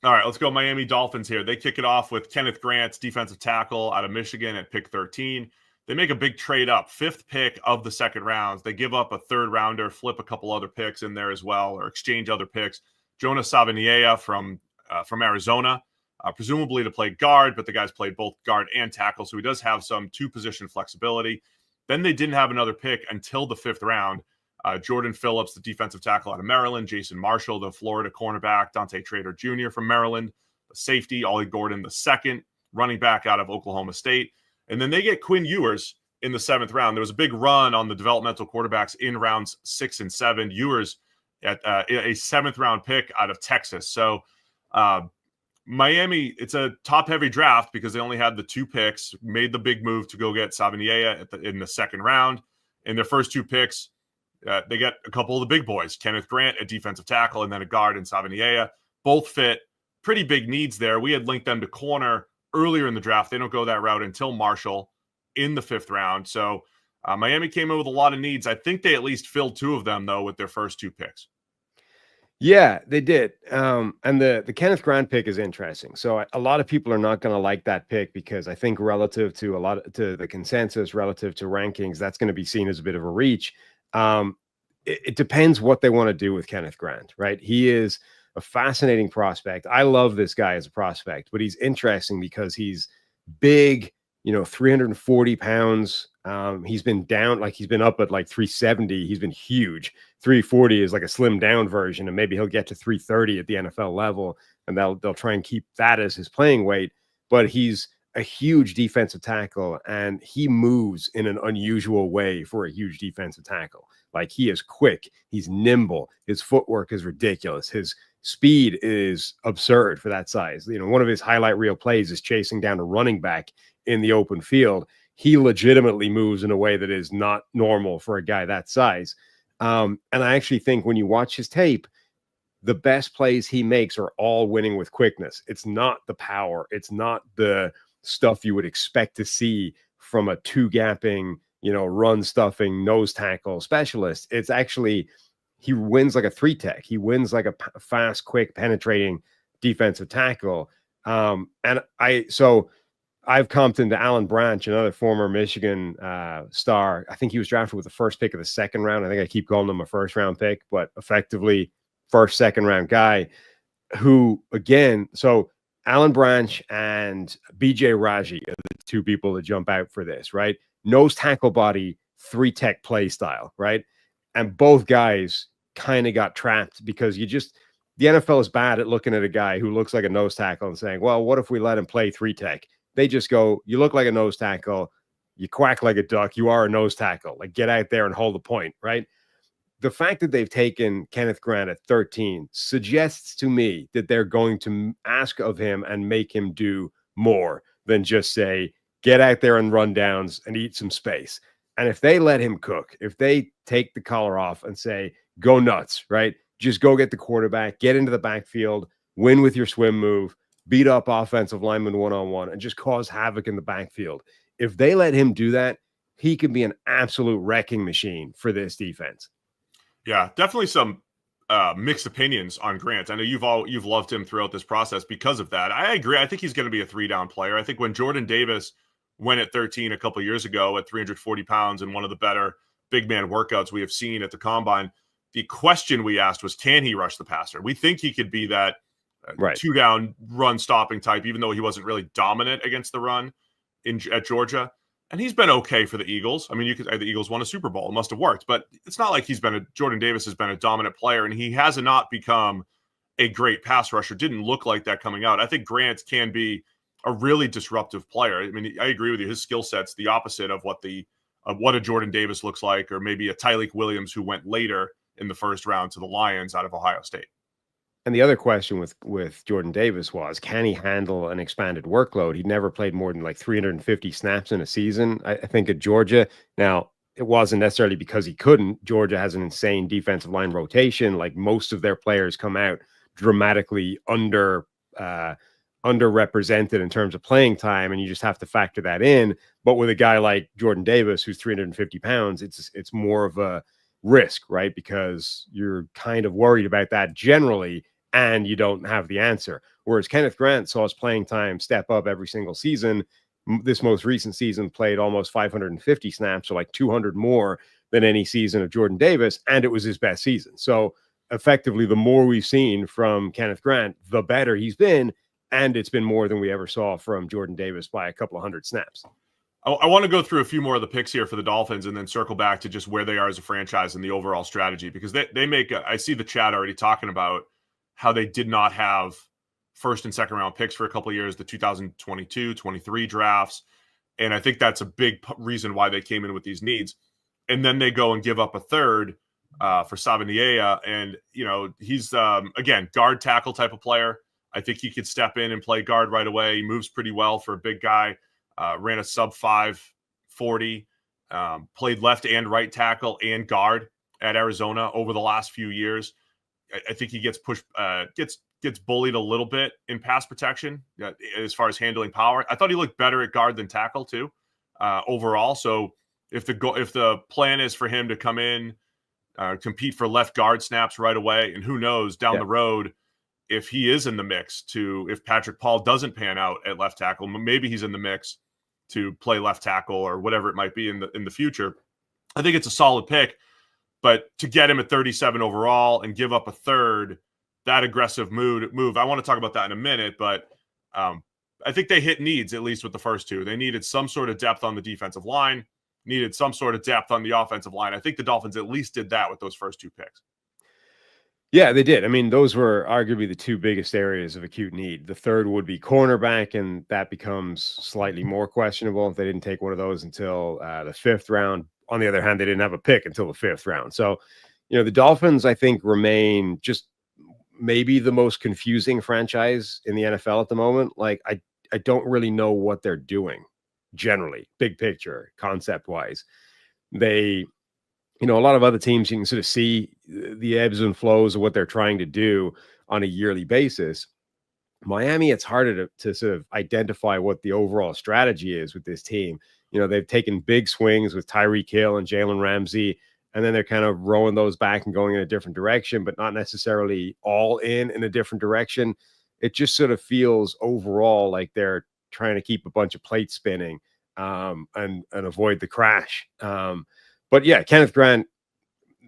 All right, let's go Miami Dolphins here. They kick it off with Kenneth Grant, defensive tackle out of Michigan at pick 13. They make a big trade up, 5th pick of the second round. They give up a 3rd rounder, flip a couple other picks in there as well, or exchange other picks. Jonah Savaiinaea from Arizona, presumably to play guard, but the guy's played both guard and tackle, so he does have some 2-position flexibility. Then they didn't have another pick until the 5th round. Jordan Phillips, the defensive tackle out of Maryland, Jason Marshall, the Florida cornerback, Dante Trader Jr. from Maryland, the safety, Ollie Gordon, the 2nd, running back out of Oklahoma State. And then they get Quinn Ewers in the 7th round. There was a big run on the developmental quarterbacks in rounds 6 and 7. Ewers at a 7th round pick out of Texas. So Miami, it's a top-heavy draft because they only had the 2 picks, made the big move to go get Savaiinaea in the 2nd round. In their first 2 picks, they get a couple of the big boys, Kenneth Grant, a defensive tackle, and then a guard in Savaiinaea. Both fit pretty big needs there. We had linked them to corner earlier in the draft. They don't go that route until Marshall in the 5th round. So Miami came in with a lot of needs. I think they at least filled 2 of them, though, with their first 2 picks. Yeah, they did. And the Kenneth Grant pick is interesting. So a lot of people are not going to like that pick because I think relative to to the consensus, relative to rankings, that's going to be seen as a bit of a reach. It depends what they want to do with Kenneth Grant, right? He is a fascinating prospect. I love this guy as a prospect, but he's interesting because he's big, 340 pounds. He's been down, he's been up at 370. He's been huge. 340 is like a slimmed down version, and maybe he'll get to 330 at the NFL level, and they'll try and keep that as his playing weight. But he's a huge defensive tackle, and he moves in an unusual way for a huge defensive tackle. He is quick, he's nimble, his footwork is ridiculous, his speed is absurd for that size. One of his highlight reel plays is chasing down a running back in the open field. He legitimately moves in a way that is not normal for a guy that size. And I actually think when you watch his tape, the best plays he makes are all winning with quickness. It's not the power. It's not the stuff you would expect to see from a 2-gapping, run stuffing nose tackle specialist. It's actually, he wins like a 3-tech. He wins like a fast, quick, penetrating defensive tackle. And I've comped into Alan Branch, another former Michigan star. I think he was drafted with the 1st pick of the 2nd round. I think I keep calling him a 1st-round pick, but effectively 1st, 2nd-round guy who, again, so Alan Branch and BJ Raji are the 2 people that jump out for this, right? Nose tackle body, 3-tech play style, right? And both guys kind of got trapped because the NFL is bad at looking at a guy who looks like a nose tackle and saying, well, what if we let him play 3-tech? They just go, you look like a nose tackle, you quack like a duck, you are a nose tackle. Get out there and hold the point, right? The fact that they've taken Kenneth Grant at 13 suggests to me that they're going to ask of him and make him do more than just say, get out there and run downs and eat some space. And if they let him cook, if they take the collar off and say, go nuts, right? Just go get the quarterback, get into the backfield, win with your swim move, beat up offensive linemen one-on-one, and just cause havoc in the backfield. If they let him do that, he could be an absolute wrecking machine for this defense. Yeah, definitely some mixed opinions on Grant. I know you've loved him throughout this process because of that. I agree. I think he's going to be a 3-down player. I think when Jordan Davis went at 13 a couple of years ago at 340 pounds in one of the better big man workouts we have seen at the Combine, the question we asked was, can he rush the passer? We think he could be that 2-down run stopping type, even though he wasn't really dominant against the run at Georgia. And he's been okay for the Eagles. I mean, the Eagles won a Super Bowl. It must have worked, but it's not like Jordan Davis has been a dominant player, and he has not become a great pass rusher. Didn't look like that coming out. I think Grant can be a really disruptive player. I mean, I agree with you. His skill set's the opposite of what a Jordan Davis looks like, or maybe a Tyleik Williams who went later in the 1st round to the Lions out of Ohio State. And the other question with Jordan Davis was, can he handle an expanded workload? He'd never played more than 350 snaps in a season, I think, at Georgia. Now, it wasn't necessarily because he couldn't. Georgia has an insane defensive line rotation. Most of their players come out dramatically underrepresented in terms of playing time, and you just have to factor that in. But with a guy like Jordan Davis, who's 350 pounds, it's more of a risk, right? Because you're kind of worried about that generally and you don't have the answer. Whereas Kenneth Grant saw his playing time step up every single season. This most recent season played almost 550 snaps, so like 200 more than any season of Jordan Davis, and it was his best season. So effectively, the more we've seen from Kenneth Grant, the better he's been, and it's been more than we ever saw from Jordan Davis by a couple of hundred snaps. I want to go through a few more of the picks here for the Dolphins and then circle back to just where they are as a franchise and the overall strategy, because they make I see the chat already talking about how they did not have first and second round picks for a couple of years, the 2022, 23 drafts. And I think that's a big reason why they came in with these needs. And then they go and give up a third for Savaiinaea. And, he's, again, guard tackle type of player. I think he could step in and play guard right away. He moves pretty well for a big guy. Ran a sub 5.40, played left and right tackle and guard at Arizona over the last few years. I think he gets pushed, gets bullied a little bit in pass protection as far as handling power. I thought he looked better at guard than tackle too, overall. So if the plan is for him to come in, compete for left guard snaps right away, and who knows down the road if he is in the mix if Patrick Paul doesn't pan out at left tackle, maybe he's in the mix to play left tackle or whatever it might be in the future. I think it's a solid pick. But to get him at 37 overall and give up a third, that aggressive move, I want to talk about that in a minute, but I think they hit needs, at least with the first two. They needed some sort of depth on the defensive line, needed some sort of depth on the offensive line. I think the Dolphins at least did that with those first two picks. Yeah, they did. I mean, those were arguably the two biggest areas of acute need. The third would be cornerback, and that becomes slightly more questionable if they didn't take one of those until the 5th round. On the other hand, they didn't have a pick until the 5th round. So, the Dolphins, I think, remain just maybe the most confusing franchise in the NFL at the moment. Like, I don't really know what they're doing generally, big picture, concept-wise. They, a lot of other teams, you can sort of see the ebbs and flows of what they're trying to do on a yearly basis. Miami, it's harder to sort of identify what the overall strategy is with this team. They've taken big swings with Tyreek Hill and Jalen Ramsey, and then they're kind of rowing those back and going in a different direction, but not necessarily all in a different direction. It just sort of feels overall like they're trying to keep a bunch of plates spinning and avoid the crash. But yeah, Kenneth Grant,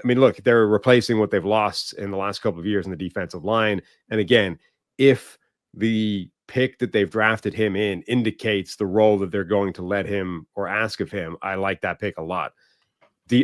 I mean, look, they're replacing what they've lost in the last couple of years in the defensive line. And again, if the pick that they've drafted him in indicates the role that they're going to let him or ask of him, I like that pick a lot.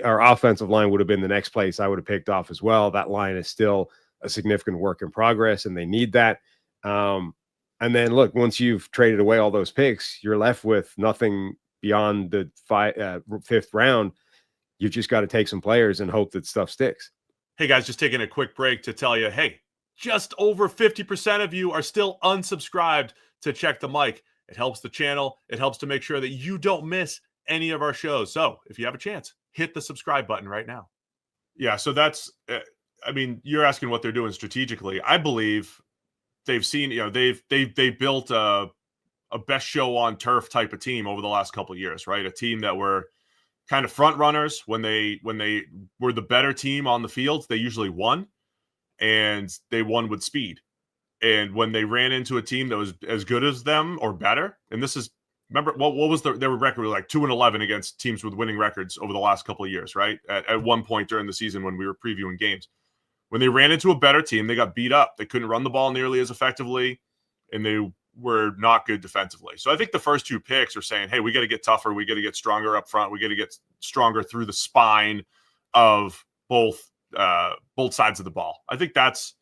Our offensive line would have been the next place I would have picked off as well. That line is still a significant work in progress, and they need that. And then look, once you've traded away all those picks, you're left with nothing beyond the 5th round. You've just got to take some players and hope that stuff sticks. Hey guys, just taking a quick break to tell you, hey, just over 50% of you are still unsubscribed to Check the Mic. It helps the channel. It helps to make sure that you don't miss any of our shows. So if you have a chance, hit the subscribe button right now. Yeah, so that's, I mean, you're asking what they're doing strategically. I believe they've seen, they've built a best show on turf type of team over the last couple of years, right? A team that were kind of front runners when they were the better team on the field. They usually won. And they won with speed. And when they ran into a team that was as good as them or better, and this is, remember, what was their record? Like 2-11 against teams with winning records over the last couple of years, right? At one point during the season when we were previewing games. When they ran into a better team, they got beat up. They couldn't run the ball nearly as effectively, and they were not good defensively. So I think the first two picks are saying, hey, we got to get tougher. We got to get stronger up front. We got to get stronger through the spine of both sides of the ball. I think that's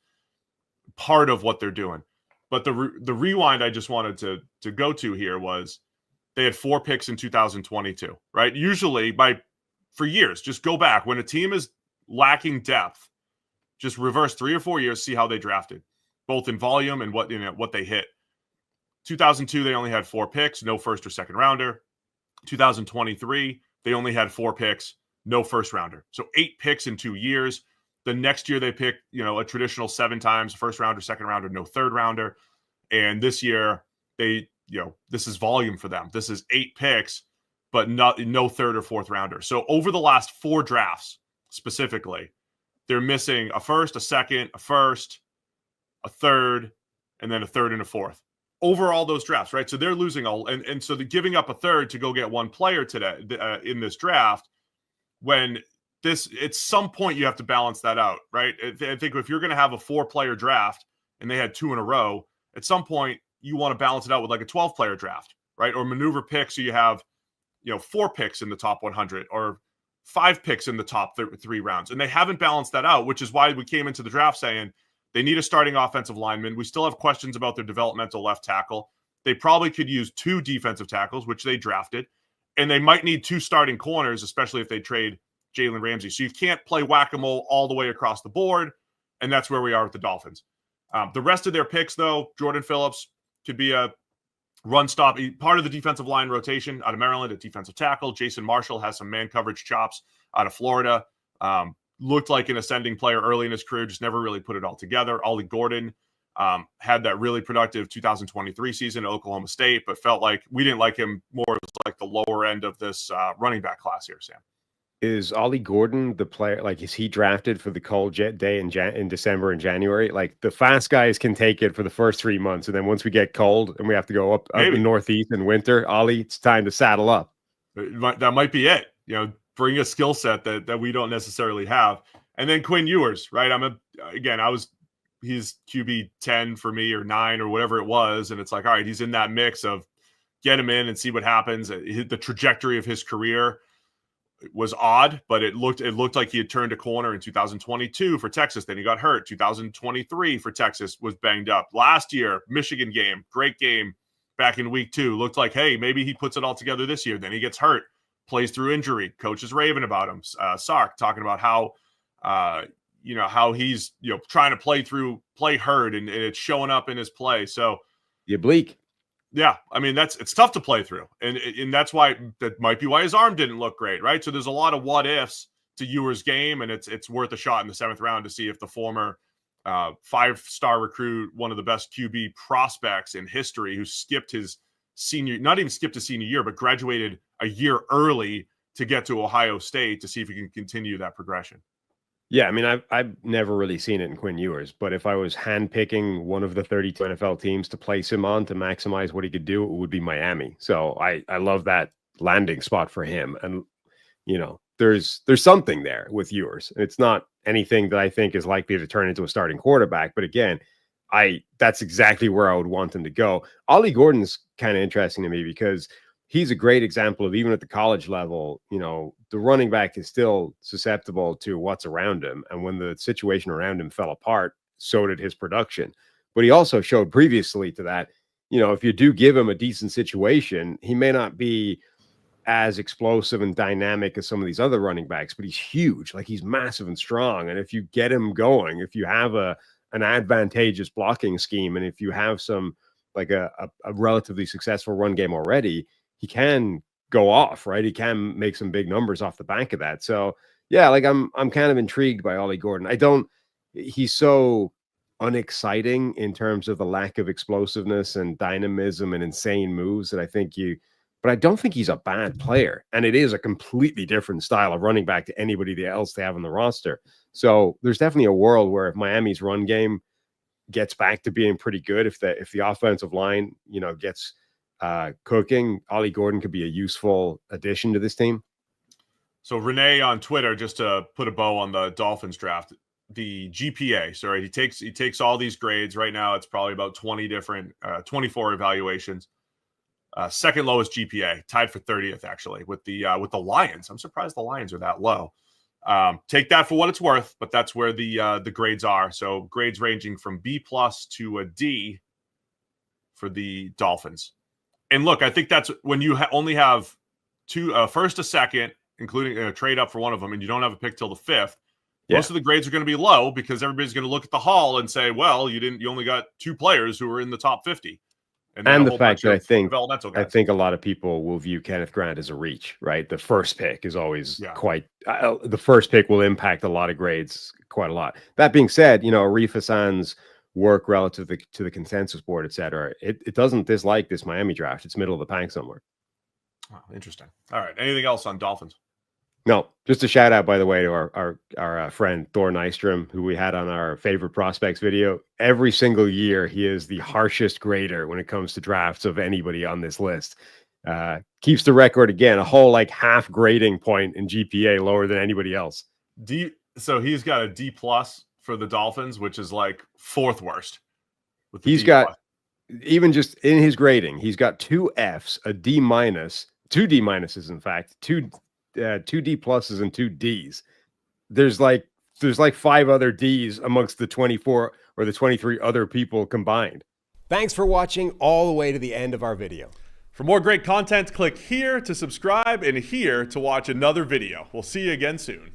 part of what they're doing. But the rewind I just wanted to go to here was they had 4 picks in 2022, right? Usually for years, just go back. When a team is lacking depth, just reverse 3 or 4 years, see how they drafted, both in volume and what they hit. 2002, they only had 4 picks, no first or second rounder. 2023, they only had 4 picks, no first rounder. So 8 picks in 2 years. The next year they picked, a traditional 7 times, first rounder, second rounder, no third rounder. And this year they, this is volume for them. This is 8 picks, but no third or fourth rounder. So over the last 4 drafts specifically, they're missing a first, a second, a first, a third, and then a third and a fourth over all those drafts, right? So they're losing all, and so they're giving up a third to go get one player today in this draft. When this, at some point, you have to balance that out, right? I think if you're going to have a 4-player draft and they had 2 in a row, at some point you want to balance it out with like a 12-player draft, right? Or maneuver picks so you have, 4 picks in the top 100 or 5 picks in the top 3 rounds. And they haven't balanced that out, which is why we came into the draft saying they need a starting offensive lineman. We still have questions about their developmental left tackle. They probably could use 2 defensive tackles, which they drafted. And they might need 2 starting corners, especially if they trade Jalen Ramsey. So you can't play whack-a-mole all the way across the board. And that's where we are with the Dolphins. The rest of their picks, though, Jordan Phillips could be a run stop, part of the defensive line rotation out of Maryland, a defensive tackle. Jason Marshall has some man coverage chops out of Florida. Looked like an ascending player early in his career, just never really put it all together. Ollie Gordon had that really productive 2023 season at Oklahoma State, but felt like we didn't like him more as like the lower end of this running back class here, Sam. Is Ollie Gordon the player? Like, is he drafted for the cold jet day in December and January? Like, the fast guys can take it for the first 3 months, and then once we get cold and we have to go up in Northeast in winter, Ollie, it's time to saddle up. That might be it. Bring a skill set that we don't necessarily have. And then Quinn Ewers, right? He's QB 10 for me or 9 or whatever it was, and it's like, all right, he's in that mix of get him in and see what happens. The trajectory of his career was odd, but it looked like he had turned a corner in 2022 for Texas. Then he got hurt. 2023 for Texas was banged up. Last year, Michigan game, great game back in week 2. Looked like, hey, maybe he puts it all together this year. Then he gets hurt, plays through injury. Coach is raving about him. Sark talking about how he's trying to play hurt and it's showing up in his play. So the oblique. Yeah, I mean, it's tough to play through, and that might be why his arm didn't look great, right? So there's a lot of what ifs to Ewers' game, and it's worth a shot in the 7th round to see if the former 5-star recruit, one of the best QB prospects in history, who skipped his not even skipped his senior year, but graduated a year early to get to Ohio State, to see if he can continue that progression. Yeah, I mean, I've never really seen it in Quinn Ewers, but if I was handpicking one of the 32 NFL teams to place him on to maximize what he could do, it would be Miami. So I love that landing spot for him. And, there's something there with Ewers. It's not anything that I think is likely to turn into a starting quarterback. But again, that's exactly where I would want him to go. Ollie Gordon's kind of interesting to me because he's a great example of, even at the college level, the running back is still susceptible to what's around him. And when the situation around him fell apart, so did his production. But he also showed previously to that, if you do give him a decent situation, he may not be as explosive and dynamic as some of these other running backs, but he's huge. Like, he's massive and strong. And if you get him going, if you have an advantageous blocking scheme, and if you have some, like a relatively successful run game already, he can go off, right? He can make some big numbers off the back of that. So yeah, like I'm kind of intrigued by Ollie Gordon. He's so unexciting in terms of the lack of explosiveness and dynamism and insane moves that but I don't think he's a bad player. And it is a completely different style of running back to anybody else they have on the roster. So there's definitely a world where if Miami's run game gets back to being pretty good, if the offensive line, gets cooking, Ollie Gordon could be a useful addition to this team. So Renee on Twitter, just to put a bow on the Dolphins draft, the GPA. Sorry, he takes all these grades. Right now, it's probably about 24 evaluations. Second lowest GPA, tied for 30th actually with the Lions. I'm surprised the Lions are that low. Take that for what it's worth, but that's where the grades are. So grades ranging from B+ to a D for the Dolphins. And look, I think that's when you only have two, first, a second, including a trade up for one of them, and you don't have a pick till the 5th. Yeah. Most of the grades are going to be low because everybody's going to look at the haul and say, well, you only got 2 players who were in the top 50. And the fact that I think a lot of people will view Kenneth Grant as a reach, right? The first pick is always the first pick will impact a lot of grades quite a lot. That being said, Arif Hassan's work relative to the consensus board, et cetera, it doesn't dislike this Miami draft. It's middle of the pack somewhere. Oh, interesting. All right. Anything else on Dolphins? No, just a shout out, by the way, to our friend Thor Nystrom, who we had on our favorite prospects video. Every single year, he is the harshest grader when it comes to drafts of anybody on this list. Keeps the record again, a whole like half grading point in GPA lower than anybody else. So he's got a D+ for the Dolphins, which is like fourth worst. He's got, even just in his grading, he's got 2 Fs, a D-, 2 D-, in fact, 2 D+ and 2 Ds. There's like 5 other Ds amongst the 24 or the 23 other people combined. Thanks for watching all the way to the end of our video. For more great content, click here to subscribe and here to watch another video. We'll see you again soon.